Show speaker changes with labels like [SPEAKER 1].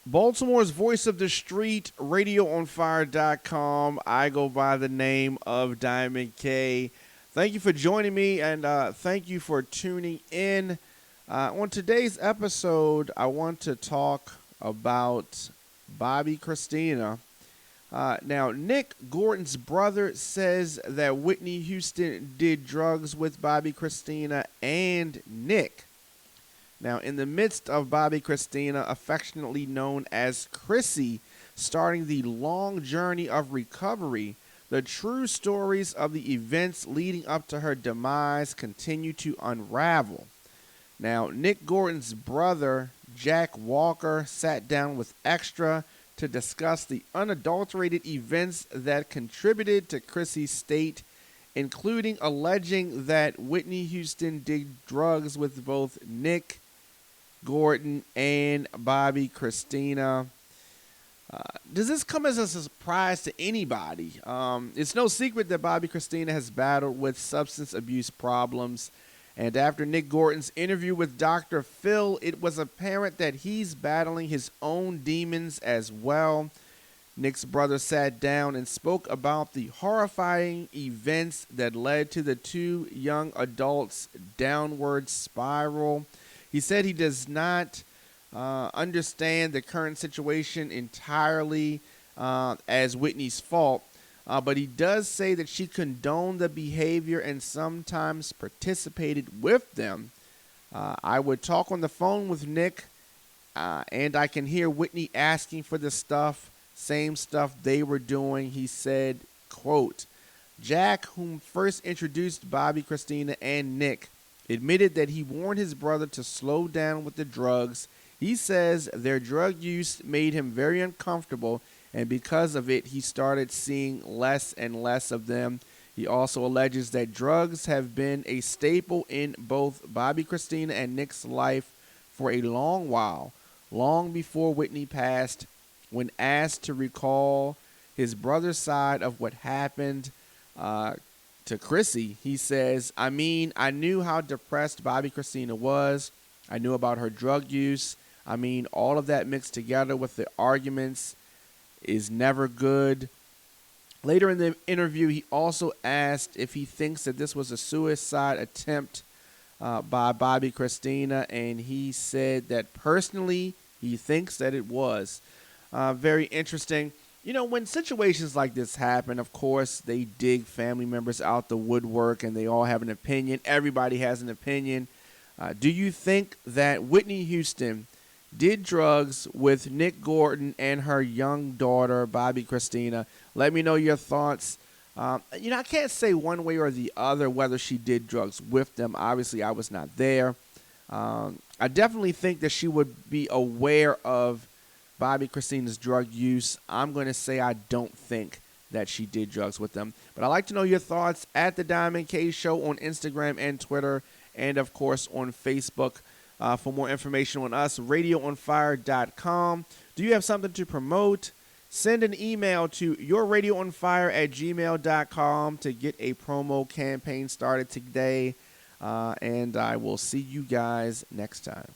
[SPEAKER 1] Baltimore's voice of the street, radioonfire.com. I go by the name of Diamond K. Thank you for joining me, and thank you for tuning in. On today's episode, I want to talk about Bobbi Kristina. Now, Nick Gordon's brother says that Whitney Houston did drugs with Bobbi Kristina and Nick. Now, in the midst of Bobbi Kristina, affectionately known as Chrissy, starting the long journey of recovery, the true stories of the events leading up to her demise continue to unravel. Now, Nick Gordon's brother, Jack Walker, sat down with Extra to discuss the unadulterated events that contributed to Chrissy's state, including alleging that Whitney Houston did drugs with both Nick Gordon and Bobbi Kristina. Does this come as a surprise to anybody? It's no secret that Bobbi Kristina has battled with substance abuse problems. And after Nick Gordon's interview with Dr. Phil, it was apparent that he's battling his own demons as well. Nick's brother sat down and spoke about the horrifying events that led to the two young adults' downward spiral. He said he does not understand the current situation entirely as Whitney's fault, but he does say that she condoned the behavior and sometimes participated with them. I would talk on the phone with Nick, and I can hear Whitney asking for the stuff, same stuff they were doing. He said, quote, Jack, whom first introduced Bobbi Kristina and Nick, admitted that he warned his brother to slow down with the drugs. He says their drug use made him very uncomfortable, and because of it, he started seeing less and less of them. He also alleges that drugs have been a staple in both Bobbi Kristina and Nick's life for a long while, long before Whitney passed. When asked to recall his brother's side of what happened to Chrissy, he says, I knew how depressed Bobbi Kristina was. I knew about her drug use. All of that mixed together with the arguments is never good. Later in the interview, he also asked if he thinks that this was a suicide attempt by Bobbi Kristina, and he said that personally, he thinks that it was. Very interesting. You know, when situations like this happen, of course, they dig family members out the woodwork and they all have an opinion. Everybody has an opinion. Do you think that Whitney Houston did drugs with Nick Gordon and her young daughter, Bobbi Kristina? Let me know your thoughts. I can't say one way or the other whether she did drugs with them. Obviously, I was not there. I definitely think that she would be aware of Bobbi Kristina's drug use. I'm going to say I don't think that she did drugs with them. But I'd like to know your thoughts at The Diamond K Show on Instagram and Twitter, and, of course, on Facebook. For more information on us, radioonfire.com. Do you have something to promote? Send an email to yourradioonfire@gmail.com to get a promo campaign started today. And I will see you guys next time.